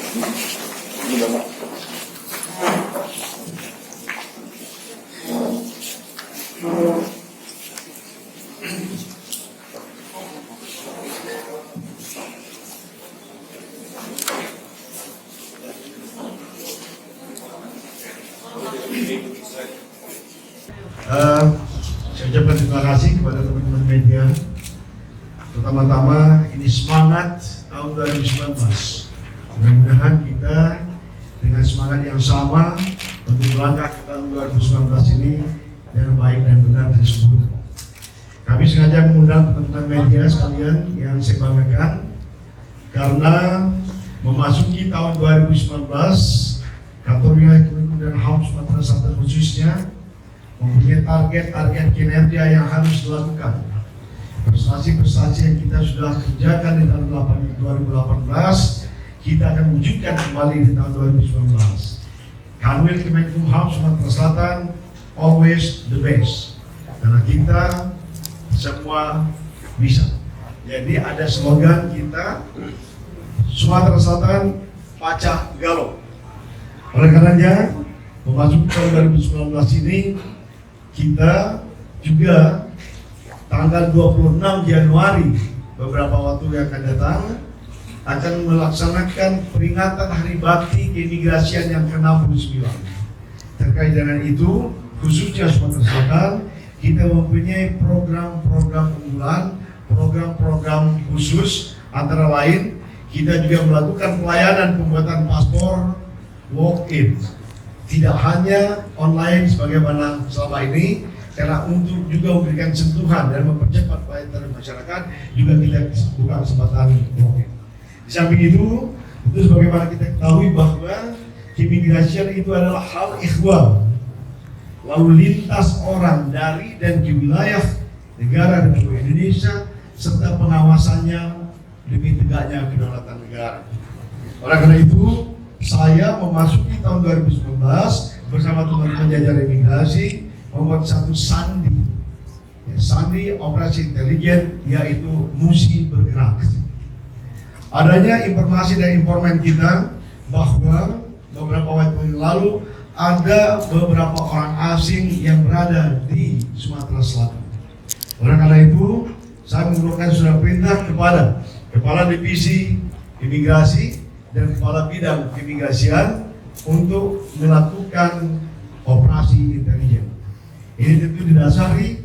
Ini Bapak. Saya ucapkan terima kasih kepada teman-teman media. Pertama-tama ini semangat tahun 2019. Mudah-mudahan kita dengan semangat yang sama untuk melangkah ke tahun 2019 ini yang baik dan benar tersebut. Kami sengaja mengundang teman-teman media sekalian yang saya banggakan karena memasuki tahun 2019 kantor wilayah Kementerian HAM Sumatera Selatan khususnya mempunyai target-target kinerja yang harus dilakukan. Prestasi-prestasi yang kita sudah kerjakan di tahun 2018 kita akan wujudkan kembali di tahun 2019. Kanwil Kemenkumham Sumatera Selatan always the best, karena kita semua bisa. Jadi ada slogan kita, Sumatera Selatan pacah galau. Oleh karenanya memasuki tahun 2019 ini kita juga tanggal 26 Januari beberapa waktu yang akan datang akan melaksanakan peringatan Hari Bakti Keimigrasian yang ke-69. Terkait dengan itu, khususnya Sumatera Selatan, kita mempunyai program-program unggulan, program-program khusus, antara lain kita juga melakukan pelayanan pembuatan paspor walk-in. Tidak hanya online sebagaimana selama ini, karena untuk juga memberikan sentuhan dan mempercepat pelayanan masyarakat, juga kita buka kesempatan walk-in. Di samping itu sebagaimana kita ketahui bahwa keimigrasian itu adalah hal ikhwal, lalu lintas orang dari dan ke wilayah negara Republik Indonesia serta pengawasannya demi tegaknya kedaulatan negara. Oleh karena itu, saya memasuki tahun 2019 bersama teman-teman jajaran imigrasi membuat satu sandi operasi intelijen, yaitu Musi Bergerak. Adanya informasi dari informan kita bahwa beberapa waktu yang lalu ada beberapa orang asing yang berada di Sumatera Selatan. Oleh karena itu, saya mengeluarkan surat perintah kepada Kepala Divisi Imigrasi dan Kepala Bidang Keimigrasian untuk melakukan operasi intelijen. Ini tentu didasari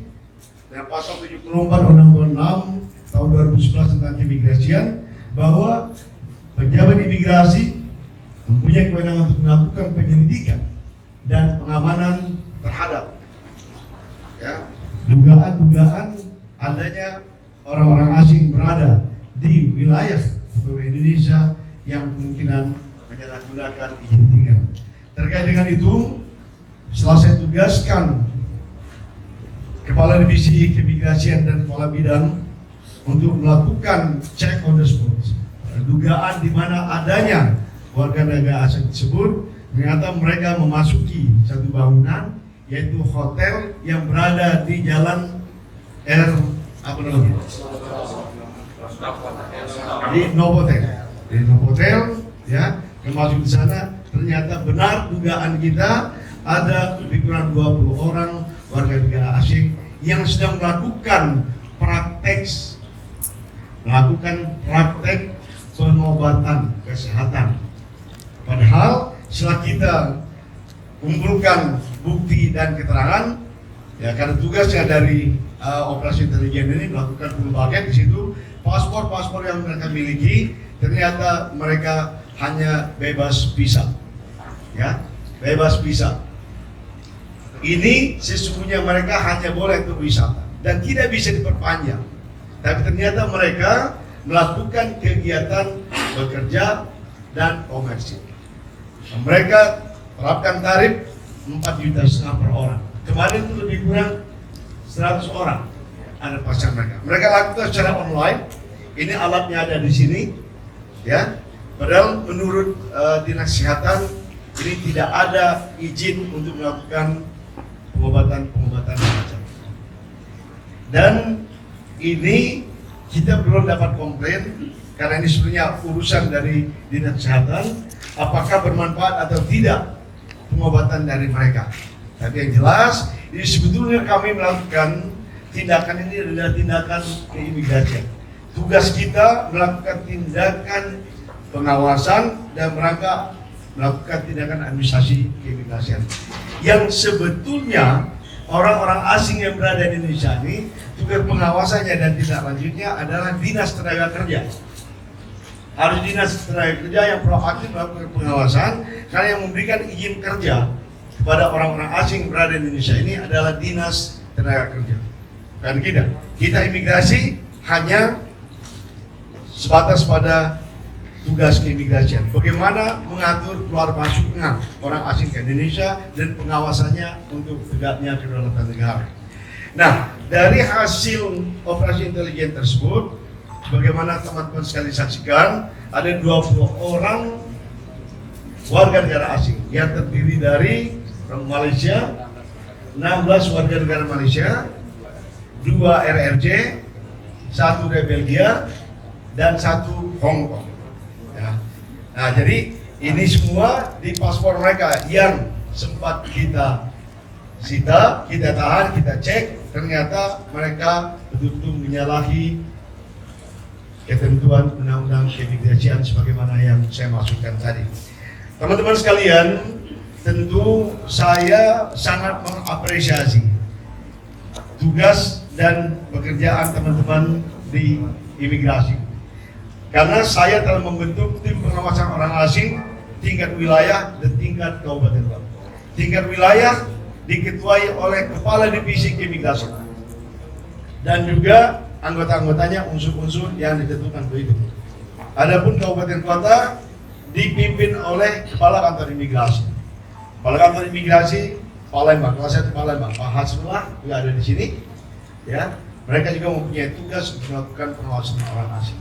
dengan pasal 74 Undang-Undang 6 tahun 2011 tentang keimigrasian, bahwa pejabat imigrasi mempunyai kewenangan untuk melakukan penyelidikan dan pengamanan terhadap dugaan-dugaan adanya orang-orang asing berada di wilayah Republik Indonesia yang kemungkinan menyalahgunakan izin tinggal. Terkait dengan itu, setelah saya tugaskan Kepala Divisi Keimigrasian dan Kepala Bidang untuk melakukan check on the spot, dugaan di mana adanya warga negara asing tersebut, ternyata mereka memasuki satu bangunan, yaitu hotel yang berada di Jalan di Novotel, ya, masuk di sana. Ternyata benar dugaan kita, ada lebih kurang 20 orang warga negara asing yang sedang melakukan praktek pengobatan kesehatan. Padahal setelah kita kumpulkan bukti dan keterangan, ya, karena tugasnya dari operasi intelijen ini melakukan pembagian di situ, paspor-paspor yang mereka miliki ternyata mereka hanya bebas visa, ya, bebas visa. Ini sesungguhnya mereka hanya boleh untuk wisata dan tidak bisa diperpanjang. Tapi ternyata mereka melakukan kegiatan bekerja dan komersil. Mereka terapkan tarif 4,5 juta per orang. Kemarin itu lebih kurang 100 orang ada pasar mereka. Mereka lakukan secara online. Ini alatnya ada di sini, ya. Padahal menurut Dinas Kesehatan ini tidak ada izin untuk melakukan pengobatan semacam. Dan ini kita belum dapat komplain karena ini sebenarnya urusan dari dinas kesehatan, apakah bermanfaat atau tidak pengobatan dari mereka. Tapi yang jelas, ini sebetulnya kami melakukan tindakan ini adalah tindakan keimigrasian. Tugas kita melakukan tindakan pengawasan dan mereka melakukan tindakan administrasi keimigrasian. Yang sebetulnya orang-orang asing yang berada di Indonesia ini, tugas pengawasannya dan tindak lanjutnya adalah dinas tenaga kerja. Harus dinas tenaga kerja yang proaktif melakukan pengawasan, karena yang memberikan izin kerja kepada orang-orang asing yang berada di Indonesia ini adalah dinas tenaga kerja. Dan kita imigrasi hanya sebatas pada tugas keimigrasian. Bagaimana mengatur keluar masuknya orang asing ke Indonesia dan pengawasannya untuk tegaknya kedaulatan negara. Nah, dari hasil operasi intelijen tersebut, bagaimana teman-teman sekali saksikan, ada 20 orang warga negara asing yang terdiri dari orang Malaysia, 16 warga negara Malaysia, 2 RRJ, 1 dari Belgia, dan 1 Hong Kong. Ya. Nah, jadi ini semua di paspor mereka yang sempat kita sita, kita tahan, kita cek, ternyata mereka betul-betul menyalahi ketentuan undang-undang keimigrasian sebagaimana yang saya maksudkan tadi. Teman-teman sekalian, tentu saya sangat mengapresiasi tugas dan pekerjaan teman-teman di imigrasi. Karena saya telah membentuk tim pengawasan orang asing tingkat wilayah dan tingkat kabupaten kota. Tingkat wilayah diketuai oleh Kepala Divisi Keimigrasian dan juga anggota-anggotanya unsur-unsur yang ditentukan untuk itu. Adapun kabupaten kota dipimpin oleh Kepala Kantor Imigrasi. Kepala Kantor Imigrasi Palembang, kelas 1 Palembang, Pak Hasbullah juga ada di sini. Ya, mereka juga mempunyai tugas untuk melakukan pengawasan orang asing.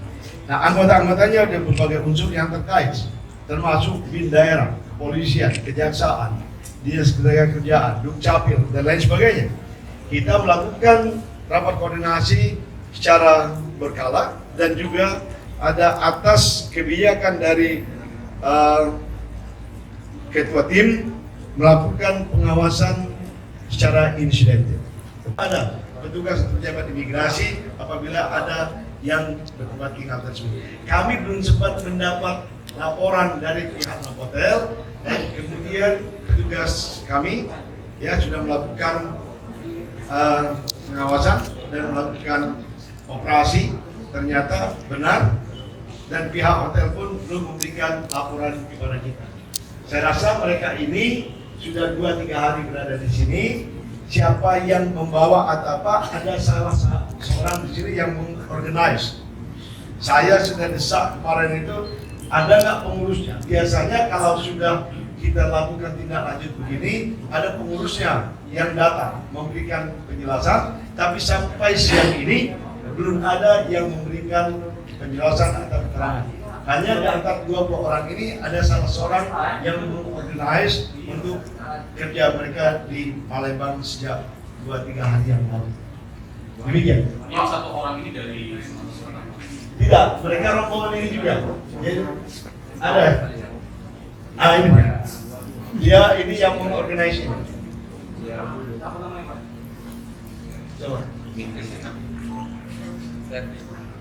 Nah, anggota-anggotanya ada berbagai unsur yang terkait, termasuk bin daerah, kepolisian, kejaksaan, dinas ketenagakerjaan, dukcapil, dan lain sebagainya. Kita melakukan rapat koordinasi secara berkala dan juga ada atas kebijakan dari ketua tim melakukan pengawasan secara insidentil. Ada petugas pejabat imigrasi apabila ada yang bertempat tinggal tersebut. Kami belum sempat mendapat laporan dari pihak hotel, dan kemudian petugas kami ya sudah melakukan pengawasan dan melakukan operasi, ternyata benar, dan pihak hotel pun belum memberikan laporan kepada kita. Saya rasa mereka ini sudah 2-3 hari berada di sini. Siapa yang membawa atau apa, ada salah seorang di sini yang mengorganize. Saya sudah desak kemarin itu, ada nggak pengurusnya? Biasanya kalau sudah kita lakukan tindak lanjut begini, ada pengurusnya yang datang memberikan penjelasan, tapi sampai siang ini belum ada yang memberikan penjelasan atau keterangan. Hanya di antara 20 orang ini ada salah seorang yang mengorganize untuk kerja mereka di Palembang sejak 2-3 hari yang lalu. Demikian. Yang satu orang ini dari Tidak, mereka rombongan ini juga. Jadi, ada. Ah, ini. Dia ini yang mengorganize ini. apa namanya Pak? Coba.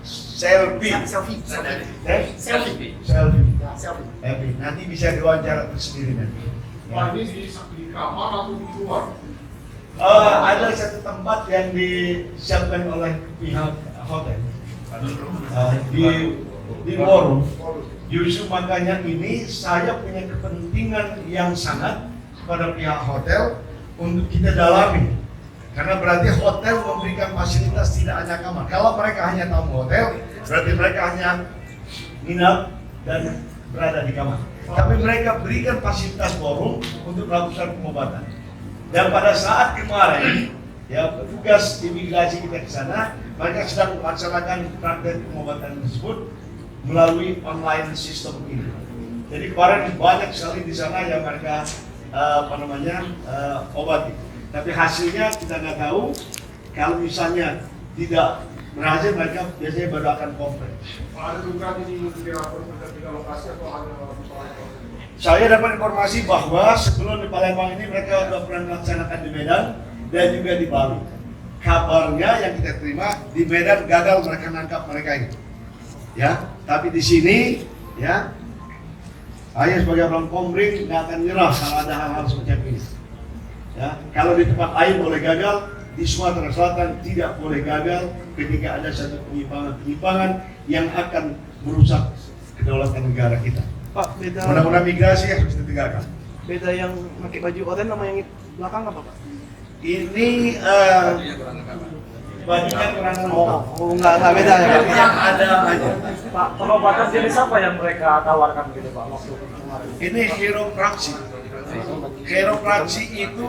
Selfie. Selfie. Nanti bisa diwawancara tersendiri nanti. Wah, ini di kamar atau di luar? Ada satu tempat yang disiapkan oleh pihak hotel di forum. Justru makanya ini saya punya kepentingan yang sangat pada pihak hotel untuk kita dalami. Karena berarti hotel memberikan fasilitas tidak hanya kamar. Kalau mereka hanya tamu hotel, berarti mereka hanya nginap dan berada di kamar. Tapi mereka berikan fasilitas forum untuk melakukan pengobatan. Dan pada saat kemarin, ya petugas imigrasi kita ke sana, mereka sedang melaksanakan praktek pengobatan tersebut melalui online sistem ini. Jadi kemarin banyak sekali di sana yang mereka obati. Tapi hasilnya kita nggak tahu. Kalau misalnya tidak berhasil mereka biasanya baru akan komplain. Ada dugaan ini dilakukan pindah lokasi atau hanya di Palembang? Saya dapat informasi bahwa sebelum di Palembang ini mereka sudah pernah melaksanakan di Medan dan juga di Bali. Kabarnya yang kita terima di Medan gagal mereka nangkap mereka ini. Ya, tapi di sini ya saya sebagai orang Komering nggak akan nyerah kalau ada hal-hal semacam ini. Ya, kalau di tempat lain boleh gagal, di Sumatera Selatan tidak boleh gagal ketika ada satu penyimpangan yang akan merusak kedaulatan negara kita. Pak, beda Undang-undang migrasi harus ditegakkan. beda yang pakai baju oranye sama yang belakang apa, Pak? Ini bajunya kurang lengkap. Enggak beda ya. Yang ada aja. Pak, pengobatan jenis apa yang mereka tawarkan gitu Pak waktu kemarin? Ini chiropraksi. Chiropraksi itu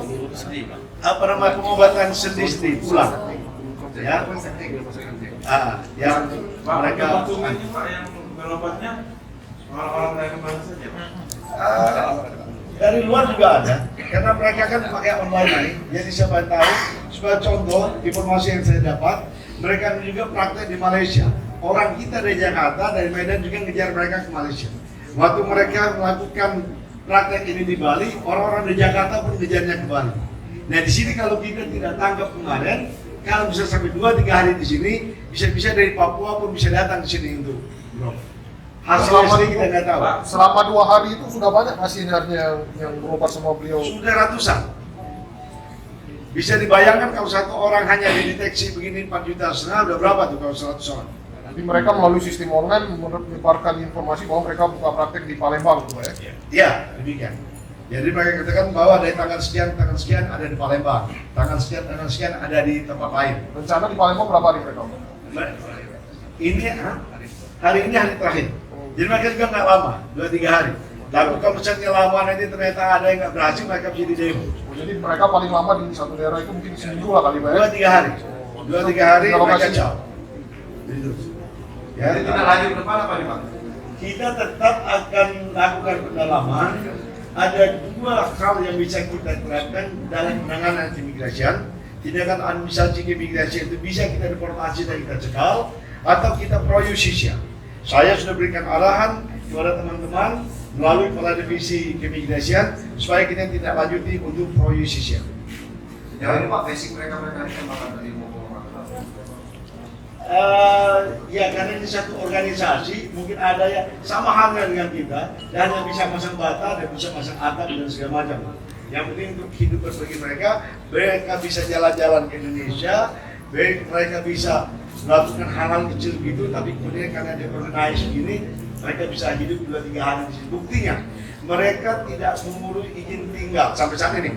apa namanya pengobatan sendi tulang. Ya. Yang mereka Konsumennya Pak yang berobatnya orang-orang dari mana saja Pak? dari luar juga ada, karena mereka kan pakai online ini. Jadi siapa yang tahu, sebagai contoh informasi yang saya dapat, mereka juga praktek di Malaysia. Orang kita dari Jakarta, dari Medan juga ngejar mereka ke Malaysia. Waktu mereka melakukan praktek ini di Bali, orang-orang dari Jakarta pun ngejarnya ke Bali. Nah di sini kalau kita tidak tangkap kemarin, kalau bisa sampai 2-3 hari di sini, bisa-bisa dari Papua pun bisa datang di sini untuk bro. Hasilnya sendiri kita nggak tahu. Selama 2 hari itu sudah banyak hasilnya yang berobat sama beliau. Sudah ratusan. Bisa dibayangkan kalau satu orang hanya dideteksi begini 4,5 juta, udah berapa tuh kalau 100 orang? Jadi mereka melalui sistem online menyebarkan informasi bahwa mereka buka praktek di Palembang, gitu ya. Iya, demikian. Jadi mereka katakan bahwa dari tanggal sekian ada di Palembang, tanggal sekian ada di tempat lain. Rencana di Palembang berapa hari mereka? Ini hari ini hari terakhir. Jadi mereka juga nggak lama, 2-3 hari. Tapi kalau misalnya lama nanti ternyata ada yang nggak berhasil, mereka bisa di demo. Jadi mereka paling lama di satu daerah itu mungkin seminggu lah kali Pak ya. 2-3 hari. 2-3 hari Kalau mereka masih- caw. Gitu. Ya, Jadi tidak lanjut ke depan apa nih Pak? kita tetap akan lakukan pendalaman. Ada 2 hal yang bisa kita terapkan dalam penanganan keimigrasian. Tindakan administrasi keimigrasian itu bisa kita deportasi dan kita cekal, atau kita pro justisia. Saya sudah berikan arahan kepada teman-teman melalui kepala divisi keimigrasian supaya kita tidak lanjuti untuk pro justisia. Sejauh ini Pak, basic mereka ini kan bakal dari Ya karena ini satu organisasi, mungkin ada yang sama halnya dengan kita, dan yang bisa masang bata, dan bisa masang atap dan segala macam. Yang penting untuk hidup bagi mereka bisa jalan-jalan ke Indonesia, mereka bisa melakukan hal-hal kecil gitu, tapi kemudian karena dia organize gini, mereka bisa hidup 2-3 hari di sini. Buktinya, mereka tidak mengurus izin tinggal sampai saat ini.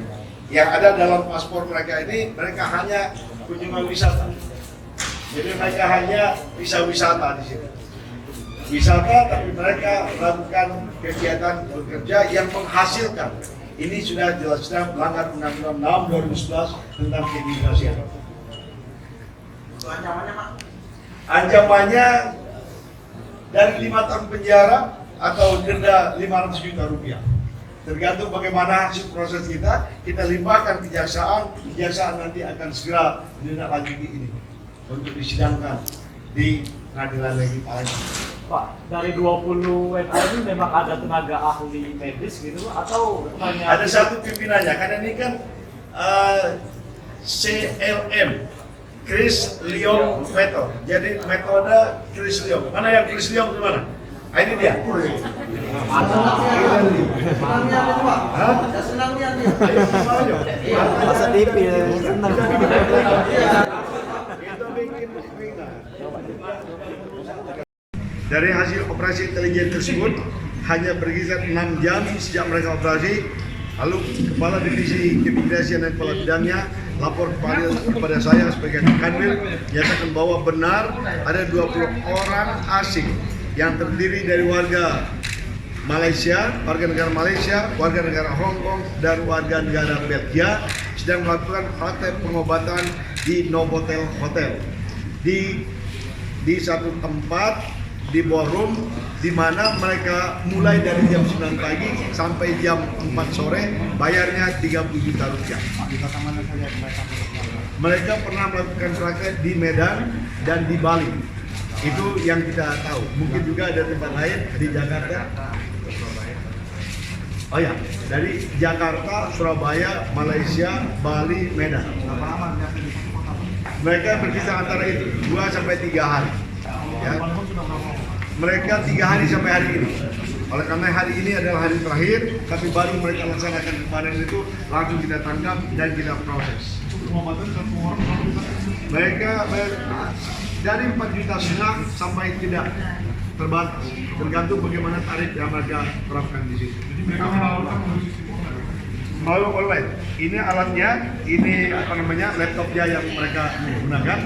Yang ada dalam paspor mereka ini, mereka hanya kunjungan wisata. Jadi mereka hanya bisa wisata di sini. Wisata, tapi mereka melakukan kegiatan bekerja yang menghasilkan. Ini sudah jelas-jelas melanggar Undang-Undang 6 2011 tentang keimigrasian. ancamannya Pak? Ancamannya dari 5 tahun penjara atau denda 500 juta rupiah. Tergantung bagaimana hasil proses kita limpahkan kejaksaan nanti akan segera menindaklanjuti ini untuk disidangkan di pengadilan negeri Palembang. Pak, dari 20 WNA ini memang ada tenaga ahli medis gitu atau hanya Ada satu pimpinannya, karena ini kan CLM, Chris Leong Method. Jadi metode Chris Leong. Mana yang Chris Leong di mana? Ah, ini dia. Masa TV senang. Dari hasil operasi intelijen tersebut hanya berkisar 6 jam sejak mereka operasi. Lalu kepala divisi keimigrasian dan kepala bidangnya lapor kepada saya sebagai kanwil, nyatakan bahwa benar ada 20 orang asing yang terdiri dari warga Malaysia, warga negara Malaysia, warga negara Hong Kong, dan warga negara Belgia sedang melakukan praktek pengobatan di Novotel Hotel di satu tempat di ballroom di di mana mereka mulai dari jam 9 pagi sampai jam 4 sore, bayarnya 30 juta rupiah. Mereka pernah melakukan praktek di Medan dan di Bali. Itu yang kita tahu. Mungkin juga ada tempat lain di Jakarta. Oh ya, dari Jakarta, Surabaya, Malaysia, Bali, Medan. Mereka berkisar antara itu 2 sampai 3 hari. Ya. Mereka 3 hari sampai hari ini. Oleh karena hari ini adalah hari terakhir, tapi baru mereka laksanakan kemarin itu langsung kita tangkap dan kita proses. Mereka dari 4,5 juta sampai tidak terbatas, tergantung bagaimana tarif yang mereka terapkan di situ. Jadi mereka menawarkan melalui online. Ini alatnya, ini laptopnya yang mereka gunakan.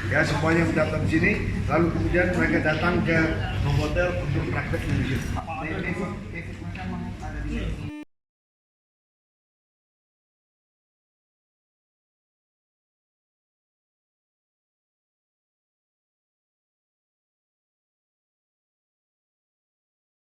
Ya, semuanya mendaftar di sini, lalu kemudian mereka datang ke hotel untuk praktek di sini.